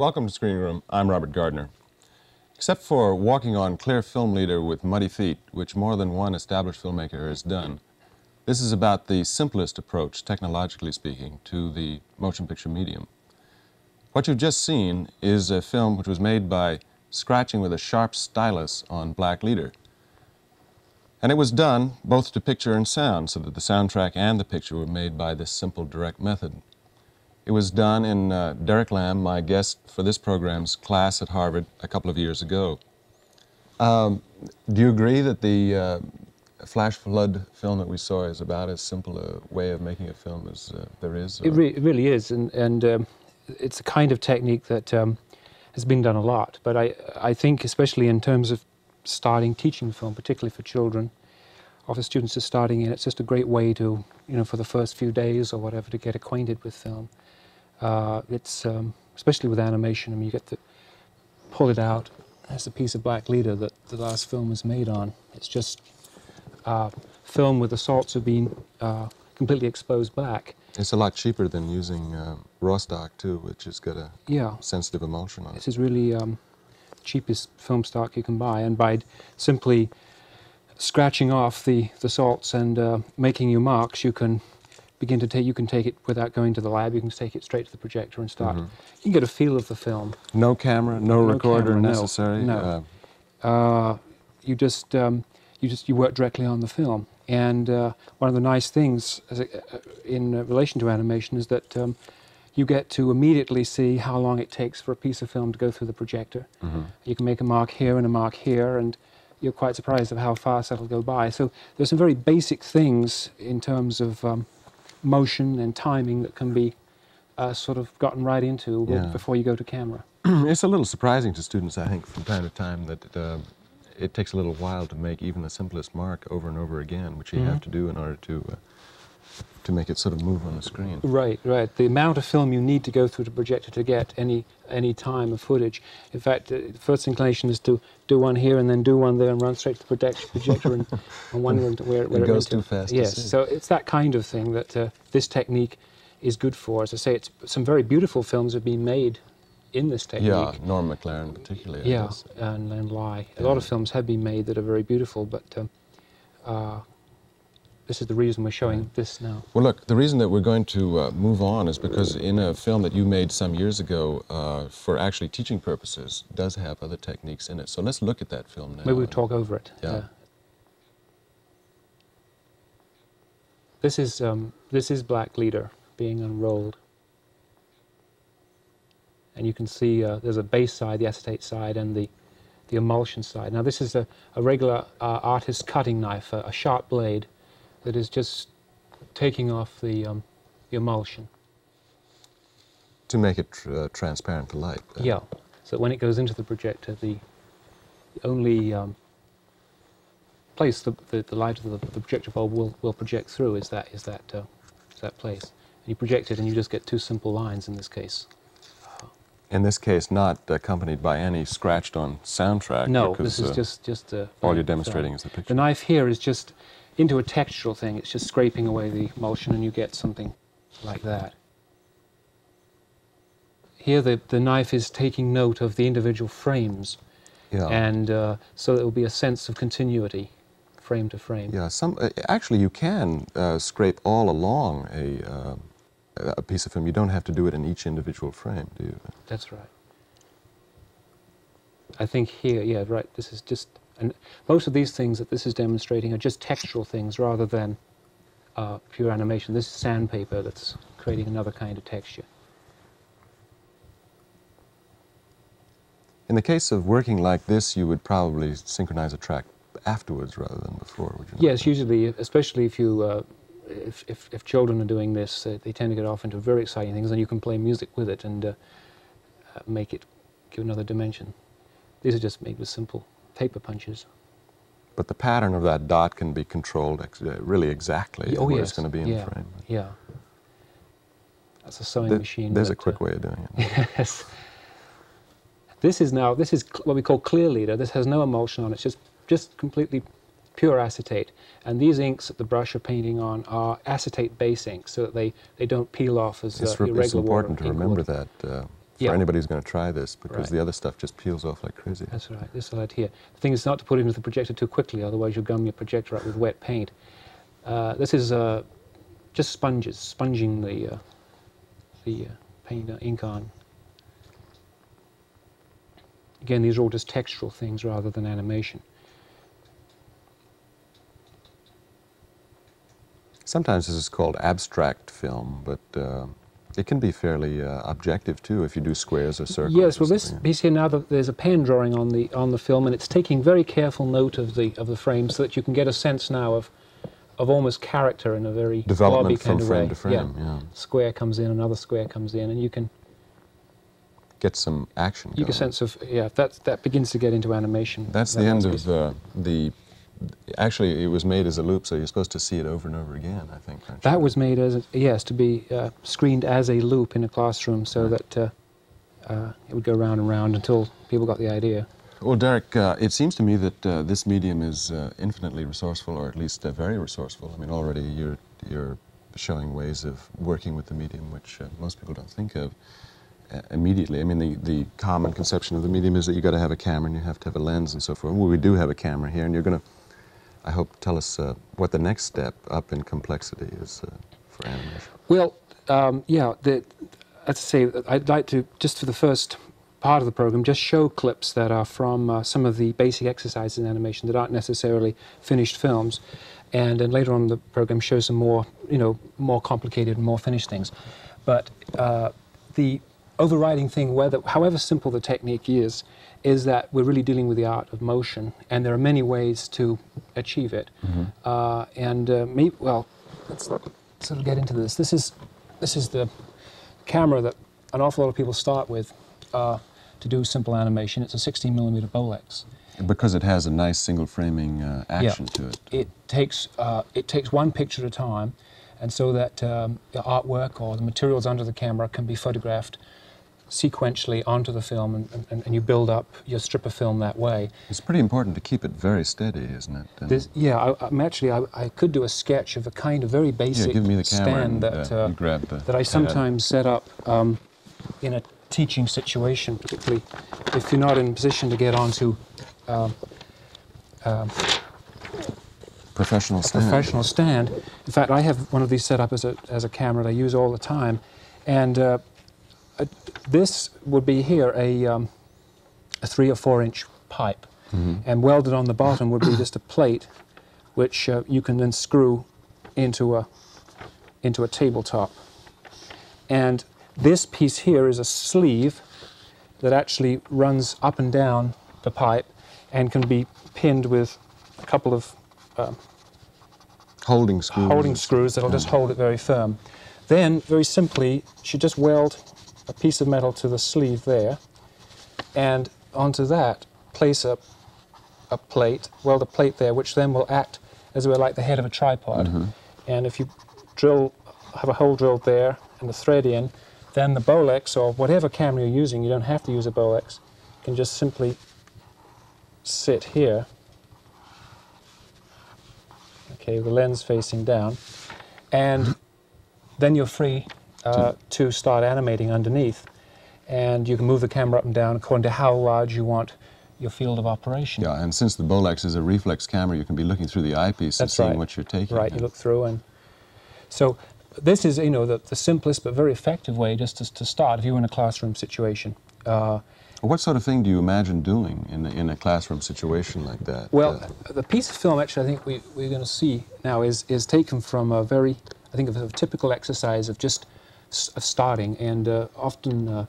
Welcome to Screening Room. I'm Robert Gardner. Except for walking on clear film leader with muddy feet, which more than one established filmmaker has done, this is about the simplest approach, technologically speaking, to the motion picture medium. What you've just seen is a film which was made by scratching with a sharp stylus on black leader. And it was done both to picture and sound, so that the soundtrack and the picture were made by this simple, direct method. It was done in Derek Lamb, my guest for this program's class at Harvard a couple of years ago. Do you agree that the flash flood film that we saw is about as simple a way of making a film as there is? It really is, and it's a kind of technique that has been done a lot. But I think, especially in terms of starting teaching film, particularly for children, or for students just starting in, it's just a great way to, for the first few days or whatever, to get acquainted with film. It's especially with animation. I mean, you get to pull it out. That's a piece of black leader that the last film was made on. It's just film where the salts have been completely exposed back. It's a lot cheaper than using raw stock too, which has got a sensitive emulsion on it. This is really cheapest film stock you can buy, and by simply scratching off the salts and making your marks, you can begin to take. You can take it without going to the lab. You can take it straight to the projector and start. You can get a feel of the film. No camera, no recorder necessary. No. You work directly on the film. And one of the nice things in relation to animation is that you get to immediately see how long it takes for a piece of film to go through the projector. You can make a mark here and a mark here, and you're quite surprised at how fast that'll go by. So there's some very basic things in terms of motion and timing that can be sort of gotten right into before you go to camera. It's a little surprising to students, I think, from time to time that it takes a little while to make even the simplest mark over and over again, which you have to do in order to make it sort of move on the screen. Right. The amount of film you need to go through the projector to get any time of footage. In fact, the first inclination is to do one here and then do one there and run straight to the projector and wonder where it goes too fast. Yes, so it's that kind of thing that this technique is good for. As I say, some very beautiful films have been made in this technique. Yeah, Norm McLaren particularly. Yeah, and Lai. A lot of films have been made that are very beautiful, but this is the reason we're showing this now. Well, look, the reason that we're going to move on is because in a film that you made some years ago for actually teaching purposes does have other techniques in it. So let's look at that film now. Maybe we'll talk over it. Yeah. This is black leader being unrolled. And you can see there's a base side, the acetate side, and the emulsion side. Now this is a regular artist's cutting knife, a sharp blade that is just taking off the emulsion. To make it transparent to light. Yeah, so when it goes into the projector, the only place the light of the projector bulb will project through is that place. And you project it and you just get two simple lines in this case. In this case, not accompanied by any scratched-on soundtrack. No, this is just all you're demonstrating is the picture. The knife here is just into a textural thing. It's just scraping away the emulsion, and you get something like that. Here, the knife is taking note of the individual frames, and so there will be a sense of continuity, frame to frame. Yeah, actually, you can scrape all along a piece of film. You don't have to do it in each individual frame, do you? That's right. I think here, yeah, right, this is just, and most of these things that this is demonstrating are just textural things rather than pure animation. This is sandpaper that's creating another kind of texture. In the case of working like this, you would probably synchronize a track afterwards rather than before, would you not? Yes, usually, especially if you if children are doing this, they tend to get off into very exciting things, and you can play music with it and make it give another dimension. These are just made with simple paper punches. But the pattern of that dot can be controlled really exactly where it's going to be in the frame. Yeah. That's a sewing machine. There's a quick way of doing it. Yes. This is what we call clear leader. This has no emulsion on it. It's just completely pure acetate. And these inks that the brush are painting on are acetate base inks, so that they don't peel off as irregular water. It's important to remember that for anybody who's going to try this, because Right. the other stuff just peels off like crazy. That's right, this light here. The thing is not to put it into the projector too quickly, otherwise you'll gum your projector up with wet paint. This is just sponging the paint ink on. Again, these are all just textural things rather than animation. Sometimes this is called abstract film, but it can be fairly objective too if you do squares or circles. Yes, well, this piece here now, there's a pen drawing on the film, and it's taking very careful note of the frame, so that you can get a sense now of almost character in a very development kind from of frame way. to frame. Yeah. Square comes in, another square comes in, and you can Get some action. you get a sense of that begins to get into animation. That's the end of the. Actually, it was made as a loop, so you're supposed to see it over and over again, I think. Aren't you? That was made as to be screened as a loop in a classroom, so that it would go round and round until people got the idea. Well, Derek, it seems to me that this medium is infinitely resourceful, or at least very resourceful. I mean, already you're showing ways of working with the medium which most people don't think of immediately. I mean, the common conception of the medium is that you've got to have a camera and you have to have a lens and so forth. Well, we do have a camera here, and you're going to, I hope, tell us what the next step up in complexity is for animation. Well, as I say, I'd like to, just for the first part of the program, just show clips that are from some of the basic exercises in animation that aren't necessarily finished films, and then later on in the program show some more, more complicated and more finished things. But the overriding thing, however simple the technique is that we're really dealing with the art of motion, and there are many ways to achieve it. Mm-hmm. Let's sort of get into this. This is the camera that an awful lot of people start with to do simple animation. It's a 16mm Bolex. Because it has a nice single framing action to it. It takes one picture at a time, and so that the artwork or the materials under the camera can be photographed sequentially onto the film, and you build up your strip of film that way. It's pretty important to keep it very steady, isn't it? I could do a sketch of a kind of very basic give me the stand that I sometimes set up in a teaching situation, particularly if you're not in a position to get onto professional stand. In fact, I have one of these set up as a camera that I use all the time, and this would be here a 3 or 4 inch pipe, mm-hmm. and welded on the bottom would be just a plate, which you can then screw into a tabletop. And this piece here is a sleeve that actually runs up and down the pipe and can be pinned with a couple of holding screws that'll just hold it very firm. Then, very simply, you should just weld a piece of metal to the sleeve there, and onto that place a plate, weld a plate there, which then will act as it were like the head of a tripod. Mm-hmm. And if you have a hole drilled there and the thread in, then the Bolex, or whatever camera you're using, you don't have to use a Bolex, can just simply sit here, okay, with the lens facing down, and then you're free to start animating underneath, and you can move the camera up and down according to how large you want your field of operation. Yeah, and since the Bolex is a reflex camera, you can be looking through the eyepiece and seeing what you're taking. Right, you look through, and so this is, the simplest but very effective way just to start if you're in a classroom situation. What sort of thing do you imagine doing in a classroom situation like that? Well, the piece of film actually I think we're going to see now is taken from a very, I think, of a typical exercise of just starting, and often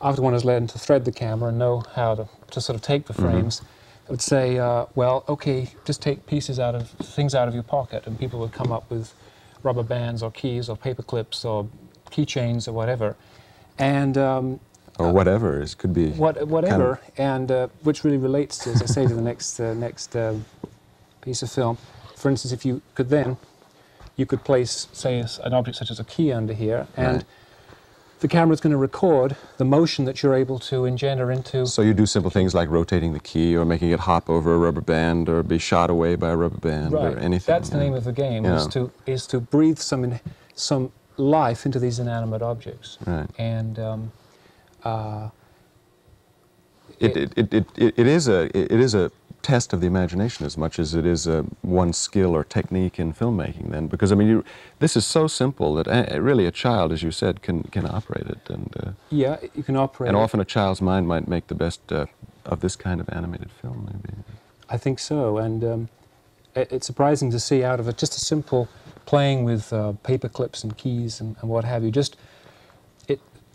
after one has learned to thread the camera and know how to sort of take the frames, mm-hmm. I would say, well, okay, just take things out of your pocket, and people would come up with rubber bands or keys or paper clips or keychains or whatever, and or whatever, it could be whatever, kind of, and which really relates to, as I say, to the next piece of film. For instance, if you could place, say, an object such as a key under here, and right. The camera's going to record the motion that you're able to engender into. So you do simple things like rotating the key, or making it hop over a rubber band, or be shot away by a rubber band, right. or anything. That's the name of the game, is to breathe some life into these inanimate objects. Right. And It is a test of the imagination as much as it is one skill or technique in filmmaking. Then, because I mean, this is so simple that really a child, as you said, can operate it. And yeah, you can operate. And often a child's mind might make the best of this kind of animated film, maybe. I think so, and it's surprising to see out of it just a simple playing with paper clips and keys and what have you.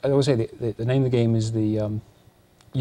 I always say the name of the game is the